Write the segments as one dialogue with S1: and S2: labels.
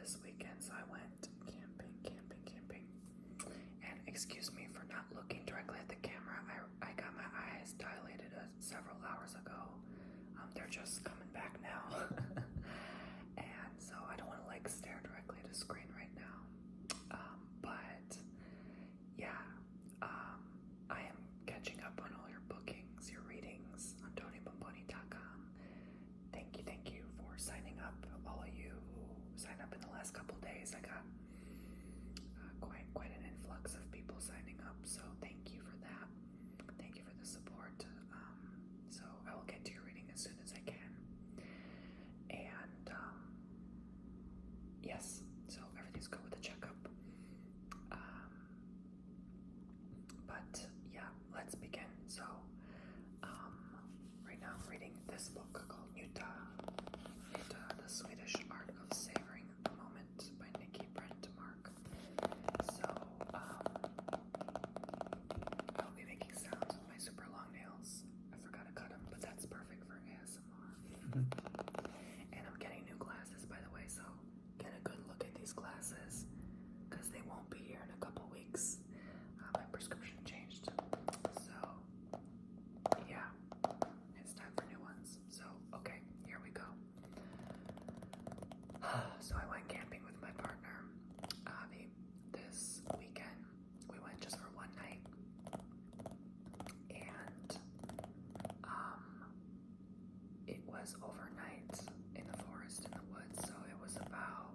S1: this weekend, so I went camping. And excuse me for not looking directly at the camera. I got my eyes dilated several hours ago. They're just coming back now. And so I don't want to like stare directly at a screen right now. But yeah, I am catching up on all your bookings, your readings on TonyBomboni.com. Thank you for signing up. All of you who signed up in the last couple days, I got quite an influx of people signing up. So thank you for that. Thank you for the support. So I will get to your reading as soon as I can. And yes, so everything's good with the checkup. But yeah, let's begin. So right now I'm reading this book called Nuta, The Swedish Art of Savoring the Moment by Nikki Brent Mark. So I'll be making sounds with my super long nails. I forgot to cut them, but that's perfect for ASMR. And I'm getting new glasses, by the way, so get a good look at these glasses because they won't be here in a couple weeks. My prescription changed, so yeah, it's time for new ones. So okay, here we go. So I went camping with my partner, Avi, this weekend. We went just for one night, and it was overnight in the forest, in the woods, so it was about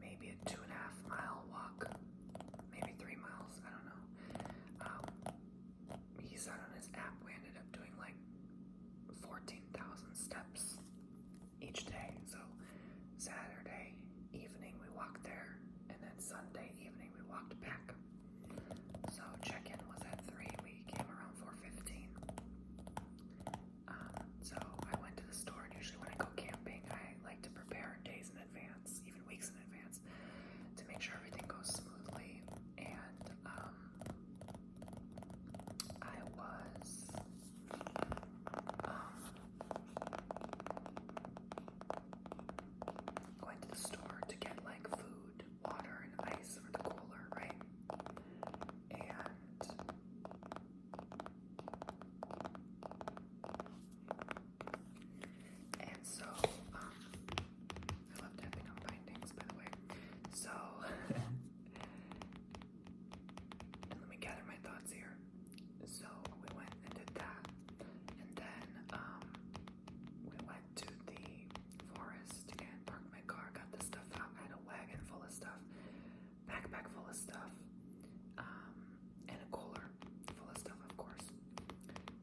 S1: maybe a 2.5 mile walk, maybe 3 miles, I don't know. He said on his app we ended up doing like 14,000 steps each day. So Saturday evening we walked there, and then Sunday evening we walked back. So check-in was at 3, we came around 4:15. So I went to the store, and usually when I go camping I like to prepare days in advance, even weeks in advance, to make sure everything goes smoothly. And I was going to the store to get like food, water, and ice for the cooler, right? And so I love tapping on bindings, by the way. So and let me gather my thoughts here. So we went and did that, and then we went to the forest again, parked my car, got the stuff out. I had a wagon full of stuff, backpack full of stuff, and a cooler full of stuff, of course.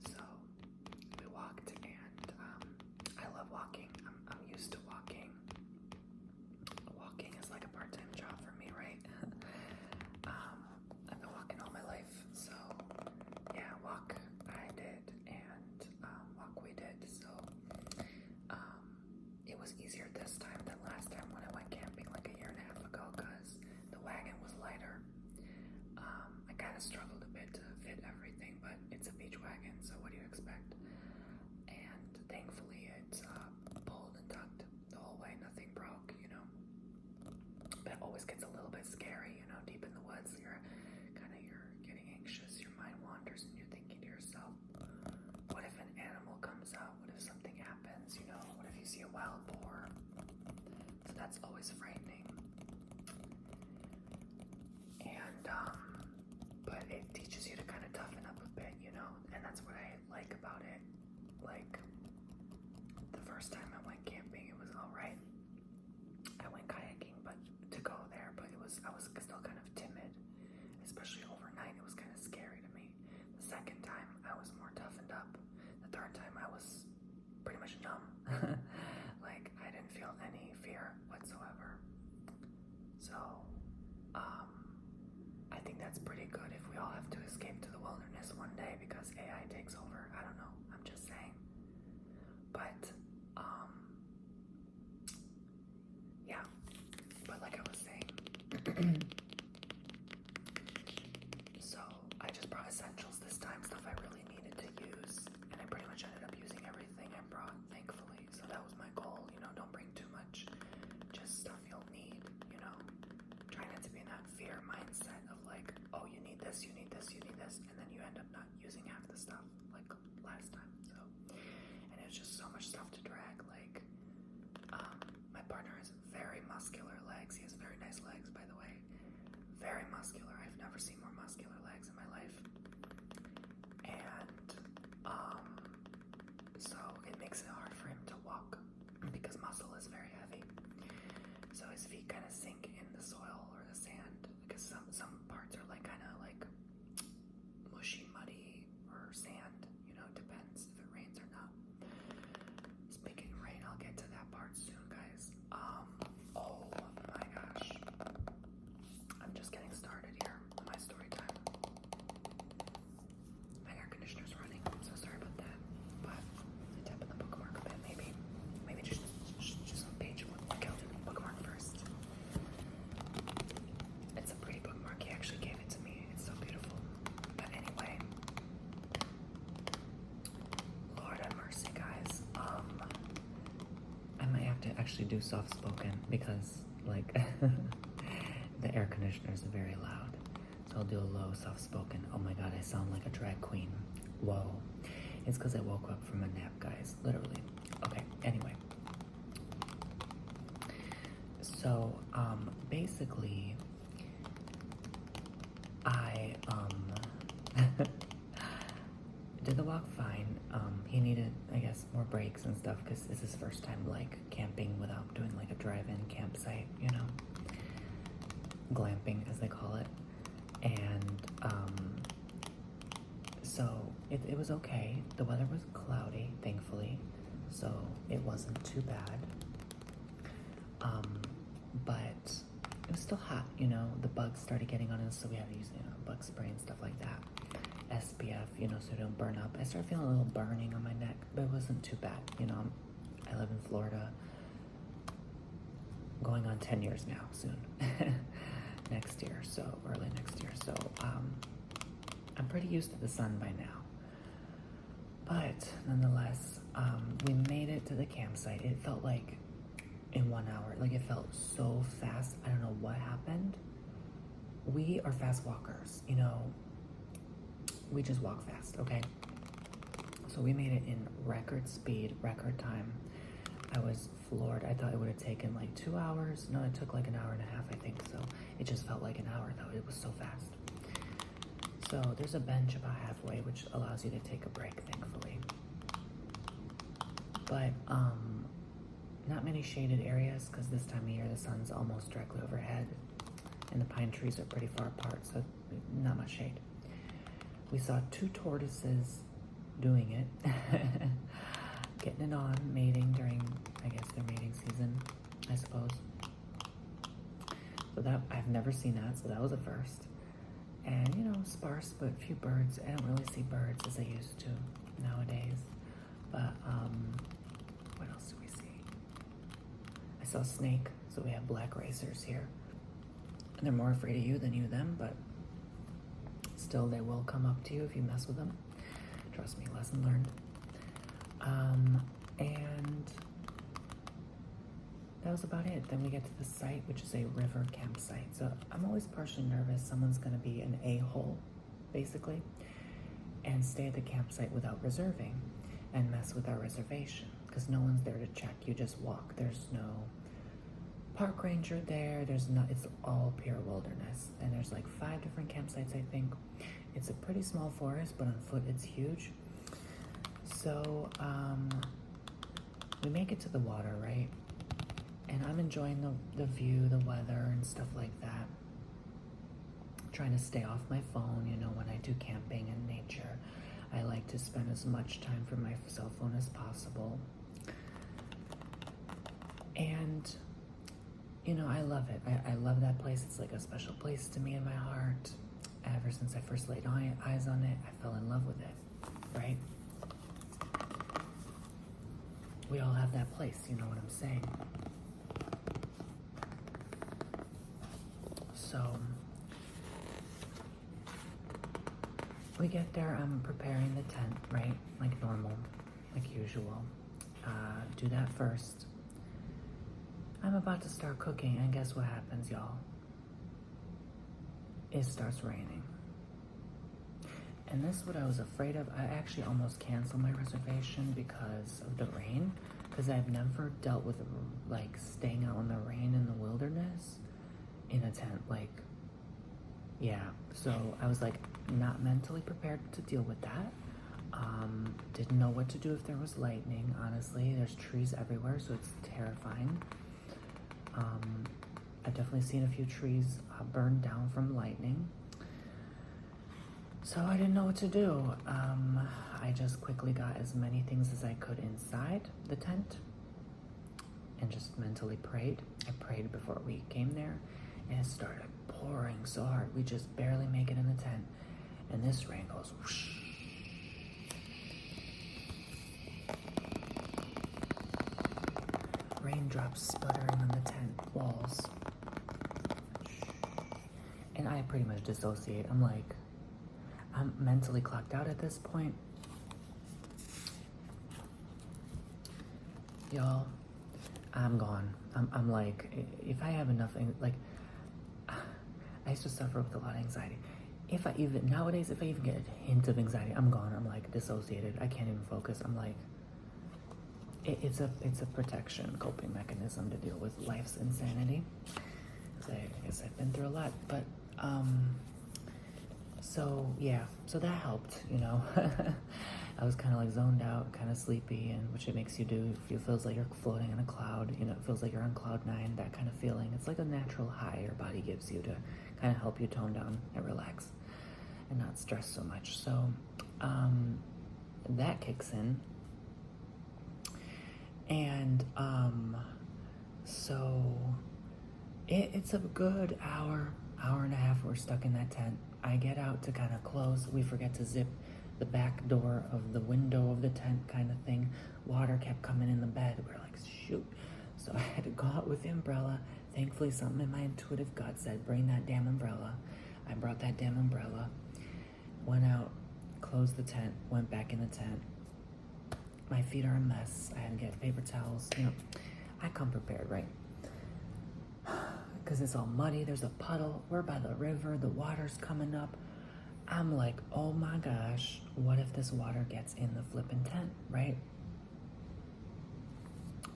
S1: So we walked, and I love walking. I'm used to walking. Walking is like a part-time job for me, right? I've been walking all my life, so yeah, walk I did, and walk we did. So it was easier this time than last time when I went camping like a 1.5 years ago, because the wagon was lighter. I kind of struggled a bit to fit everything, but it's a beach wagon, so what do you expect? And thankfully it pulled and tugged the whole way, nothing broke, you know. But it always gets a little bit scary, you know, deep in the woods. You're getting anxious, your mind wanders, and you're thinking to yourself, what if an animal comes out? What if something happens? You know, what if you see a wild boar? So that's always frightening. And but it teaches you to kind of toughen up a bit, you know, and that's what I like about it. Like the first time I went camping, it was all right. I went kayaking, but to go there, but I was still kind of timid, especially overnight. It was kind of scary to me. The second time I was more toughened up. The third time I was pretty much numb. Like I didn't feel any fear whatsoever. So I think that's pretty good if we all have to escape to the wilderness one day because AI takes over. I don't know, I'm just saying. But yeah, but like I was saying, there's just so much stuff to drag. Like, my partner has very muscular legs. He has very nice legs, by the way. Very muscular. I've never seen more muscular legs in my life. And, so it makes it hard for him to walk because muscle is very heavy. So his feet kind of sink in the soil or the sand because some parts are like kind of like mushy, muddy, or sand. You know, it depends if it rains or not. Speaking of rain, I'll get to that part soon, guys. Oh my gosh. I'm just getting started here on my story time. My air conditioner's running, so sorry about that. But I tap in the bookmark a bit, maybe just a page one. Okay, I'll do the bookmark first. It's a pretty bookmark. He actually gave it to me. It's so beautiful. But anyway, Lord have mercy, guys. I might have to actually do soft spoken because, like, the air conditioner is very loud. So I'll do a low soft spoken. Oh my god, I sound like a drag queen. Whoa. It's because I woke up from a nap, guys. Literally. Okay, anyway. So, basically, I, did the walk fine. He needed, I guess, more breaks and stuff because it's his first time, like, camping without doing, like, a drive-in campsite, you know? Glamping, as they call it. And, so it was okay. The weather was cloudy, thankfully, so it wasn't too bad. But it was still hot, you know? The bugs started getting on us, so we had to use, you know, bug spray and stuff like that. SPF, you know, so it don't burn up. I started feeling a little burning on my neck, but it wasn't too bad. You know, I live in Florida, going on 10 years now, soon. Next year, so early next year. So, I'm pretty used to the sun by now. But, nonetheless, we made it to the campsite. It felt like in 1 hour. Like, it felt so fast. I don't know what happened. We are fast walkers, you know. We just walk fast, okay? So we made it in record speed, record time. I was floored. I thought it would have taken like 2 hours. No, it took like an hour and a half, I think. So it just felt like an hour though. It was so fast. So there's a bench about halfway, which allows you to take a break, thankfully. But not many shaded areas because this time of year the sun's almost directly overhead and the pine trees are pretty far apart, so not much shade. We saw 2 tortoises doing it, getting it on, mating during, I guess, their mating season, I suppose. So that, I've never seen that, so that was a first. And, you know, sparse, but few birds. I don't really see birds as I used to nowadays. But, what else do we see? I saw a snake, so we have black racers here. And they're more afraid of you than you them, but still, they will come up to you if you mess with them. Trust me, lesson learned. And that was about it. Then we get to the site, which is a river campsite. So I'm always partially nervous someone's going to be an a-hole, basically, and stay at the campsite without reserving and mess with our reservation because no one's there to check. You just walk. There's no park ranger there. There's not. It's all pure wilderness, and there's like 5 different campsites, I think. It's a pretty small forest, but on foot it's huge. So we make it to the water, right? And I'm enjoying the view, the weather, and stuff like that. Trying to stay off my phone, you know, when I do camping in nature. I like to spend as much time for my cell phone as possible. And, you know, I love it. I love that place. It's like a special place to me in my heart. Ever since I first laid eyes on it, I fell in love with it, right? We all have that place, you know what I'm saying? So, we get there, I'm preparing the tent, right? Like normal, like usual. Do that first. I'm about to start cooking, and guess what happens, y'all? It starts raining. And this is what I was afraid of. I actually almost canceled my reservation because of the rain. Because I've never dealt with like staying out in the rain in the wilderness in a tent. Like, yeah. So I was like not mentally prepared to deal with that. Didn't know what to do if there was lightning, honestly. There's trees everywhere, so it's terrifying. I've definitely seen a few trees burned down from lightning. So I didn't know what to do. I just quickly got as many things as I could inside the tent and just mentally prayed. I prayed before we came there, and it started pouring so hard. We just barely make it in the tent, and this rain goes whoosh. Raindrops sputtering on the tent walls. And I pretty much dissociate. I'm mentally clocked out at this point. Y'all, I'm gone. I'm like, if I have enough, like, I used to suffer with a lot of anxiety. Nowadays, if I even get a hint of anxiety, I'm gone. I'm like dissociated. I can't even focus. I'm like, it's a protection coping mechanism to deal with life's insanity. I guess I've been through a lot, but so yeah, so that helped, you know. I was kind of like zoned out, kind of sleepy, and which it makes you do. It feels like you're floating in a cloud, you know. It feels like you're on cloud 9, that kind of feeling. It's like a natural high your body gives you to kind of help you tone down and relax and not stress so much. So that kicks in. And so it's a good hour and a half we're stuck in that tent. I get out to kind of close. We forget to zip the back door of the window of the tent kind of thing. Water kept coming in the bed. We're like, shoot. So I had to go out with the umbrella. Thankfully, something in my intuitive gut said, bring that damn umbrella. I brought that damn umbrella. Went out, closed the tent, went back in the tent. My feet are a mess. I had to get paper towels. You know, I come prepared, right? Because it's all muddy. There's a puddle. We're by the river. The water's coming up. I'm like, oh my gosh, what if this water gets in the flippin' tent, right?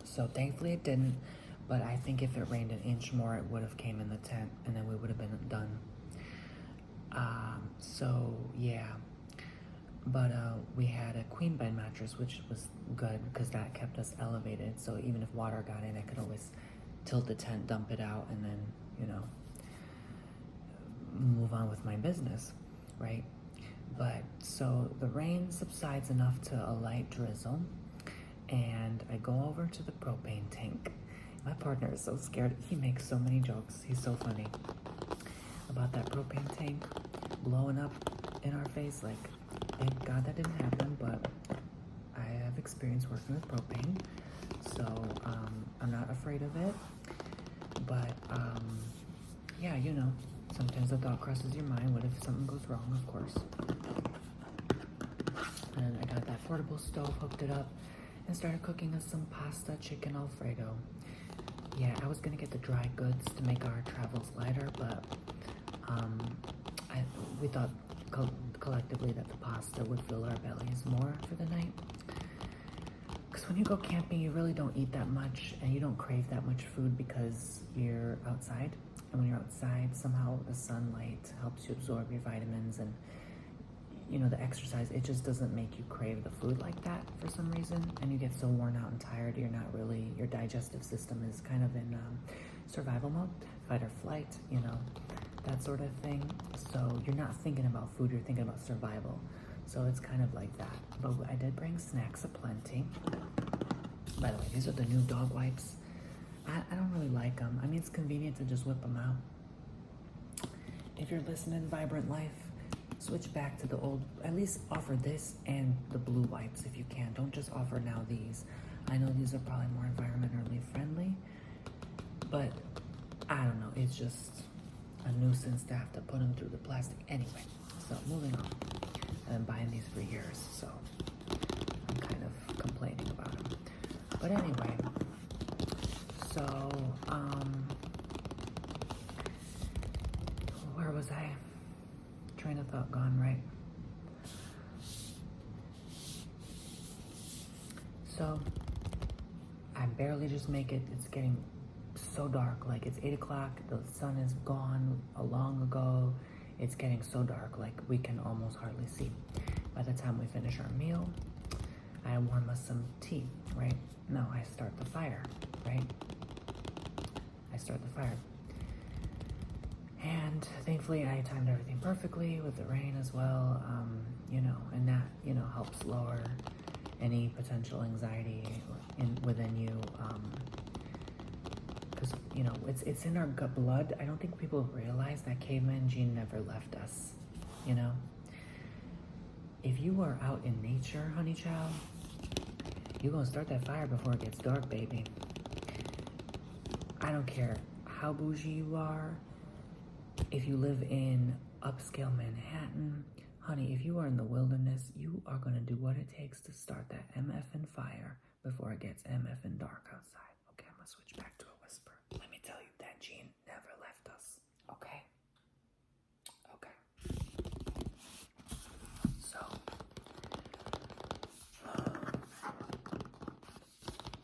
S1: So thankfully it didn't, but I think if it rained an inch more, it would have came in the tent, and then we would have been done. So yeah. But we had a queen bed mattress, which was good because that kept us elevated. So even if water got in, I could always tilt the tent, dump it out, and then, you know, move on with my business, right? But so the rain subsides enough to a light drizzle, and I go over to the propane tank. My partner is so scared. He makes so many jokes. He's so funny about that propane tank blowing up in our face. Like, thank God that didn't happen, but I have experience working with propane, so I'm not afraid of it. But yeah, you know, sometimes the thought crosses your mind, what if something goes wrong, of course. And I got that portable stove, hooked it up, and started cooking us some pasta, chicken Alfredo. Yeah, I was gonna get the dry goods to make our travels lighter, but we thought collectively that the pasta would fill our bellies more for the night. Because when you go camping, you really don't eat that much, and you don't crave that much food because you're outside. And when you're outside, somehow the sunlight helps you absorb your vitamins, and you know, the exercise, it just doesn't make you crave the food like that for some reason. And you get so worn out and tired, you're not really, your digestive system is kind of in survival mode, fight or flight, you know, that sort of thing. So you're not thinking about food, you're thinking about survival. So it's kind of like that. But I did bring snacks aplenty. By the way, these are the new dog wipes. I don't really like them. I mean, it's convenient to just whip them out. If you're listening, Vibrant Life, switch back to the old, at least offer this and the blue wipes if you can. Don't just offer now these. I know these are probably more environmentally friendly, but I don't know. It's just a nuisance to have to put them through the plastic. Anyway, so moving on. I've been buying these for years, so I'm kind of complaining about them. But anyway, so, where was I? Train of thought gone, right? So I barely just make it. It's getting so dark. Like it's 8 o'clock. The sun is gone long ago. It's getting so dark. Like we can almost hardly see. By the time we finish our meal, I warm us some tea, right? No, I start the fire, right? I start the fire. And thankfully I timed everything perfectly with the rain as well, and that, helps lower any potential anxiety within you, because, it's in our gut blood. I don't think people realize that caveman gene never left us, If you are out in nature, honey child, you're gonna start that fire before it gets dark, baby. I don't care how bougie you are. If you live in upscale Manhattan, honey, if you are in the wilderness, you are going to do what it takes to start that MFing fire before it gets MFing dark outside. Okay, I'm going to switch back to a whisper. Let me tell you, that gene never left us. Okay? Okay.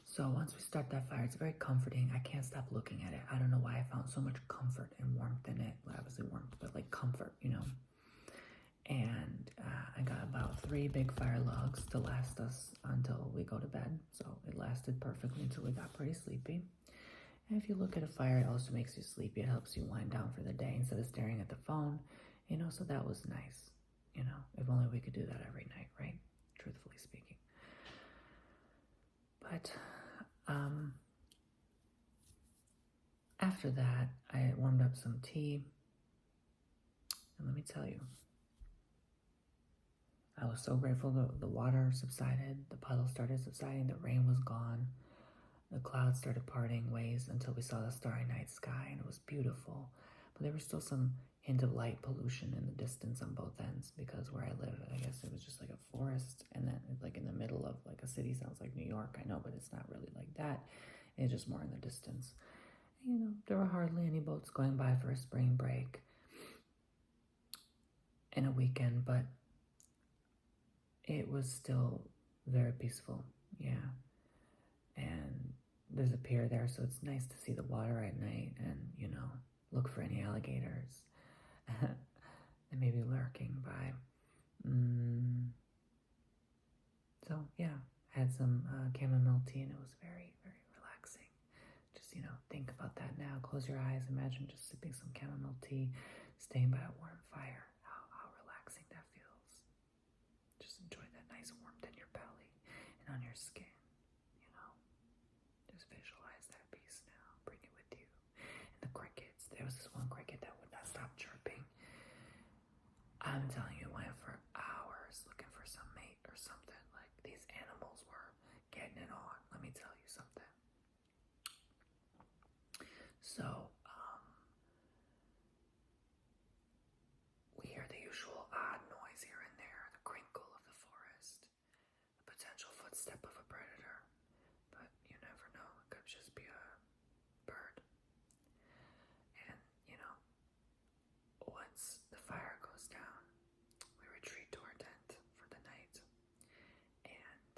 S1: So once we start that fire, it's very comforting. I can't stop looking at it. I don't know why I found so much comfort and warmth in it. Well, obviously warmth, but like comfort, And I got about 3 big fire logs to last us until we go to bed. So it lasted perfectly until we got pretty sleepy. And if you look at a fire, it also makes you sleepy. It helps you wind down for the day instead of staring at the phone, so that was nice. If only we could do that every night, right? Truthfully speaking. But after that, I warmed up some tea. And let me tell you, I was so grateful the water subsided, the puddles started subsiding, the rain was gone, the clouds started parting ways until we saw the starry night sky, and it was beautiful. But there was still some hint of light pollution in the distance on both ends, because where I live, I guess it was just like a forest, and then like in the middle of like a city. Sounds like New York, I know, but it's not really like that. It's just more in the distance. There were hardly any boats going by for a spring break and a weekend, but it was still very peaceful, yeah. And there's a pier there, so it's nice to see the water at night and, look for any alligators that may be lurking by. So, yeah, I had some chamomile tea, and it was very, very relaxing. Just, think about that now. Close your eyes. Imagine just sipping some chamomile tea, staying by a warm fire. How relaxing that feels. Just enjoy that nice warmth in your belly and on your skin. Just visualize that peace now. Bring it with you. And the crickets. There was this one cricket that would not stop chirping. I'm telling you, it went for hours looking for some mate or something. Like, these animals were getting it on. Let me tell you something. So, we hear the usual odd noise here and there, the crinkle of the forest, the potential footstep of a predator, but you never know, it could just be a bird. And, once the fire goes down, we retreat to our tent for the night, and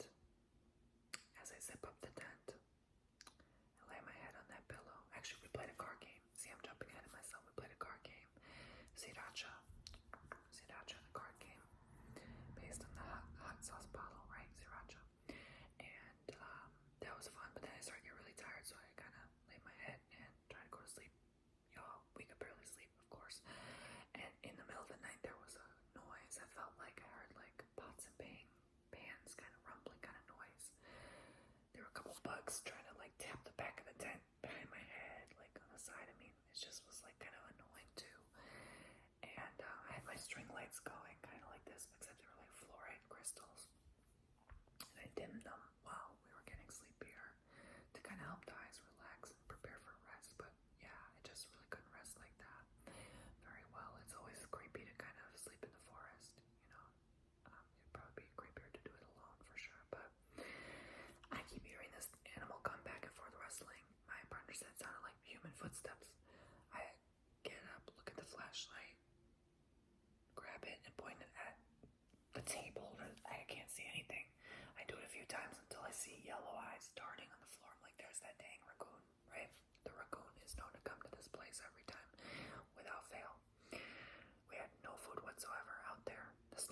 S1: as I zip up the tent, I lay my head on that pillow. Actually, we played a card game. See, I'm jumping ahead of myself. We played a card game. Sriracha, the card game, based on the hot sauce bottle, right? Sriracha. And that was fun, but then I started to get really tired, so I kind of laid my head and tried to go to sleep. Y'all, we could barely sleep, of course. And in the middle of the night, there was a noise. I felt like I heard like pots and pans kind of rumbling kind of noise. There were a couple bugs trying to like tap the back of the tent behind my head, like on the side of me. It just was like kind of annoying too. And I had my string lights going kind of like this, except they were like fluoride crystals. And I dimmed them while we were getting sleepier to kind of help the eyes relax and prepare for rest. But yeah, I just really couldn't rest like that very well. It's always creepy to kind of sleep in the forest, it'd probably be creepier to do it alone for sure. But I keep hearing this animal come back and forth rustling. My partner said it sounded like human footsteps. I get up, look at the flashlight, grab it, and point it at the table. I can't see anything. I do it a few times until I see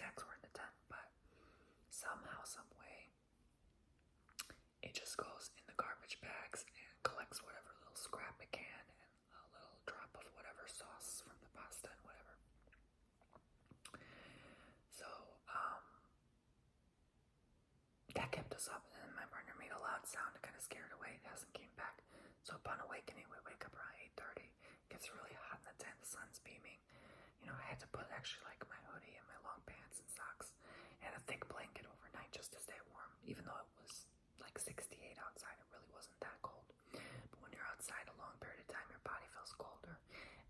S1: snacks were in the tent, but somehow, some way, it just goes in the garbage bags and collects whatever little scrap it can and a little drop of whatever sauce from the pasta and whatever. So, that kept us up, and my partner made a loud sound to kind of scare it away. It hasn't came back. So upon awakening, we wake up around 8:30. It gets really hot in the tent. The sun's beaming. I had to put actually like my hoodie and my long pants and socks and a thick blanket overnight just to stay warm. Even though it was like 68 outside, it really wasn't that cold. But when you're outside a long period of time, your body feels colder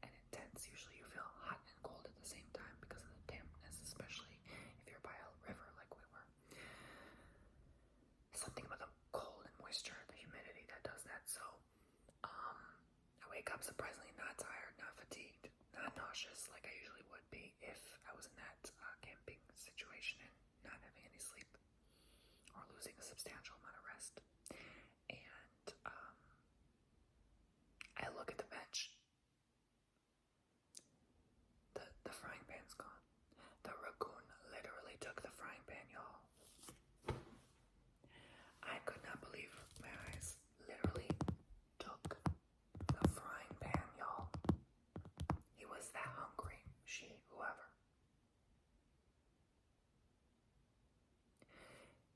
S1: and intense. Usually you feel hot and cold at the same time because of the dampness, especially if you're by a river like we were. Something about the cold and moisture, the humidity that does that. So I wake up surprisingly not tired, not fatigued, not nauseous like I usually would be if I was in that camping situation and not having any sleep or losing a substantial amount of rest. And I look at the bench. The frying pan's gone. The raccoon literally took the frying pan, y'all. I could not believe my eyes. Literally took the frying pan, y'all. He was that hungry. Whoever.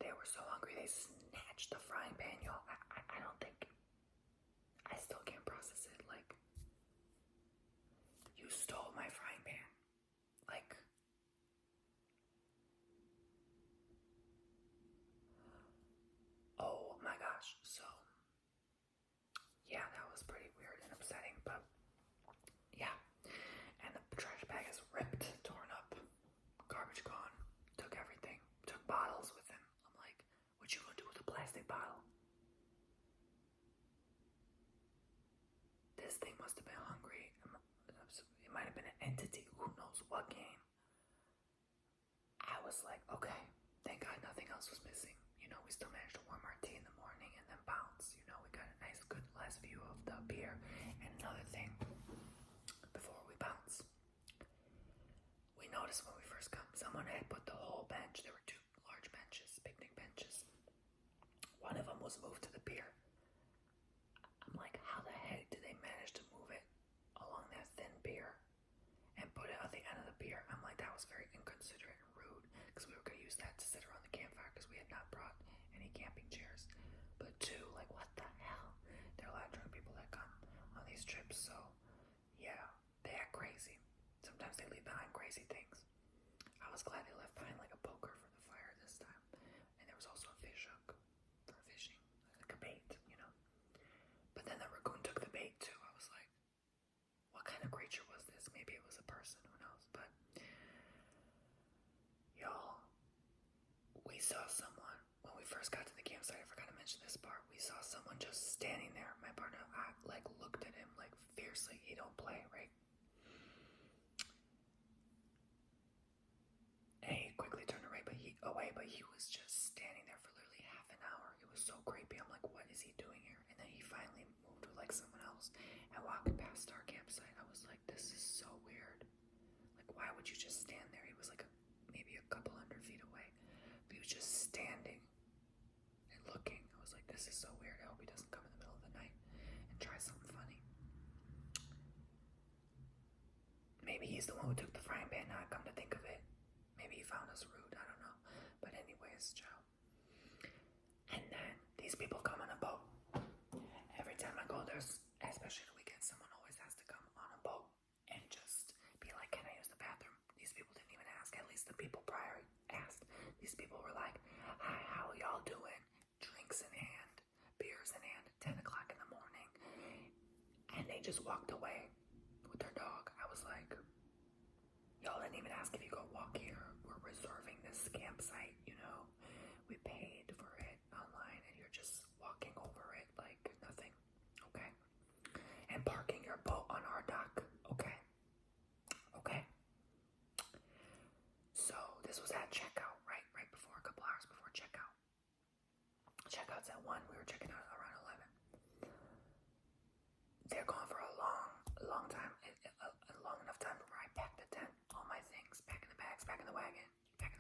S1: They were so hungry they snatched the frying pan, y'all. I don't think, I still can't process it. Like, you stole my frying pan. Like, oh my gosh. So, yeah, that was pretty weird and upsetting, but yeah. And the trash bag is ripped, torn up, garbage gone, took everything, took bottles with him. I'm like, what you gonna do with a plastic bottle? This thing must have been hungry. It might have been an entity, who knows what game. I was like, okay, thank God nothing else was missing. We still managed to warm our tea in the morning and then bounce. We got a nice, good last view of the pier. And another thing, before we bounce, we noticed when we first come, someone had put the whole bench. There were two large benches, picnic benches. One of them was moved to the pier. I'm like, how the heck did they manage to move it along that thin pier and put it at the end of the pier? I'm like, that was very inconsiderate and rude, because we were going to use that to sit around the campfire because we had not brought any camping chairs. But two, like, what the hell? There are a lot of drunk people that come on these trips, so yeah, they act crazy. Sometimes they leave behind crazy things. I was glad they left behind like a poker for the fire this time, and there was also a fish hook for fishing, like a bait. But then the raccoon took the bait too. I was like, what kind of creature was this? Maybe it was a person, who knows? But y'all, we saw someone when we first got to the campsite. I forgot to mention this part. We saw someone just standing there. My partner, I looked at him like fiercely. He don't play, right? And he quickly turned away, but he was just standing there for literally half an hour. It was so creepy. I'm like, what is he doing here? And then he finally moved with like someone else and walked past our campsite. I was like, this is so weird. Like, why would you just stand there? He was like maybe a couple 100 feet away. But he was just standing and looking. I was like, this is so weird. I hope he doesn't come in the middle of the night and try something funny. Maybe he's the one who took the frying pan. Now I come to think of it. Maybe he found us rude. I don't know. But anyways, ciao. And then these people come on a boat. Every time I go, there's, especially the weekend, someone always has to come on a boat and just be like, can I use the bathroom? These people didn't even ask. At least the people prior asked. These people were like, hi, how are y'all doing? Drinks in hand, beers in hand, 10 o'clock in the morning. And they just walked away with their dog. I was like, y'all didn't even ask if you go walk here. We're reserving this campsite, We paid for it online and you're just walking over it like nothing, okay? And parking your boat on our dock, okay? Okay? So this was at checkout, right? Right before, a couple hours before checkout. Checkout's at 1, we were checking out around 11. They're gone for a long time, a long enough time where I packed the tent, all my things, back in the bags, back in the wagon, back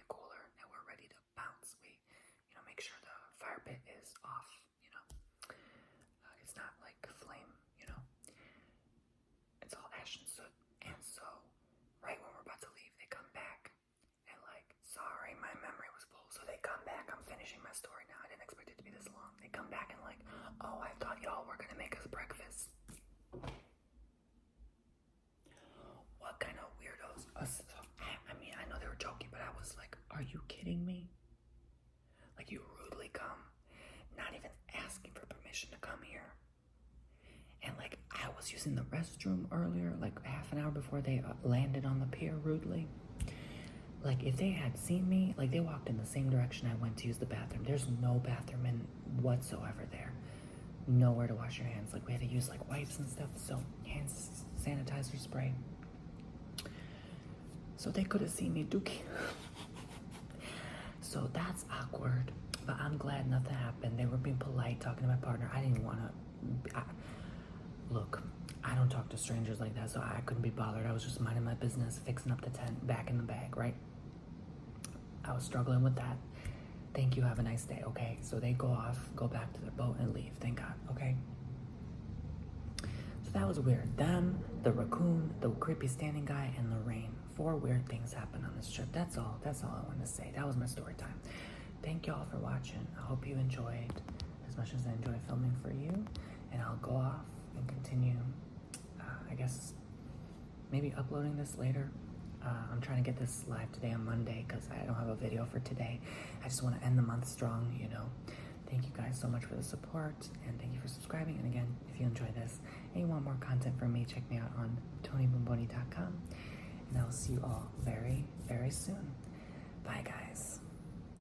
S1: trash. And so right when we're about to leave, they come back and like, sorry, my memory was full. So they come back. I'm finishing my story now. I didn't expect it to be this long. They come back and like, oh, I thought y'all were gonna make us breakfast. What kind of weirdos? I mean, I know they were joking, but I was like, are you kidding me? Like, you rudely come, not even asking for permission to come here. And like, I was using the restroom earlier, like half an hour before they landed on the pier rudely. Like, if they had seen me, like they walked in the same direction I went to use the bathroom. There's no bathroom in whatsoever there. Nowhere to wash your hands. Like, we had to use like wipes and stuff, so hand sanitizer spray. So they could have seen me dookie. So that's awkward, but I'm glad nothing happened. They were being polite, talking to my partner. I didn't want to. Look, I don't talk to strangers like that, so I couldn't be bothered. I was just minding my business, fixing up the tent, back in the bag, right? I was struggling with that. Thank you, have a nice day, okay? So they go off, go back to their boat and leave, thank God, okay? So that was weird. Them, the raccoon, the creepy standing guy, and the rain. 4 weird things happened on this trip. That's all I wanted to say. That was my story time. Thank y'all for watching. I hope you enjoyed as much as I enjoy filming for you. And I'll go off and continue, I guess, maybe uploading this later. I'm trying to get this live today on Monday because I don't have a video for today. I just want to end the month strong, you know. Thank you guys so much for the support, and thank you for subscribing. And again, if you enjoy this and you want more content from me, check me out on TonyBomboni.com. And I will see you all very, very soon. Bye, guys.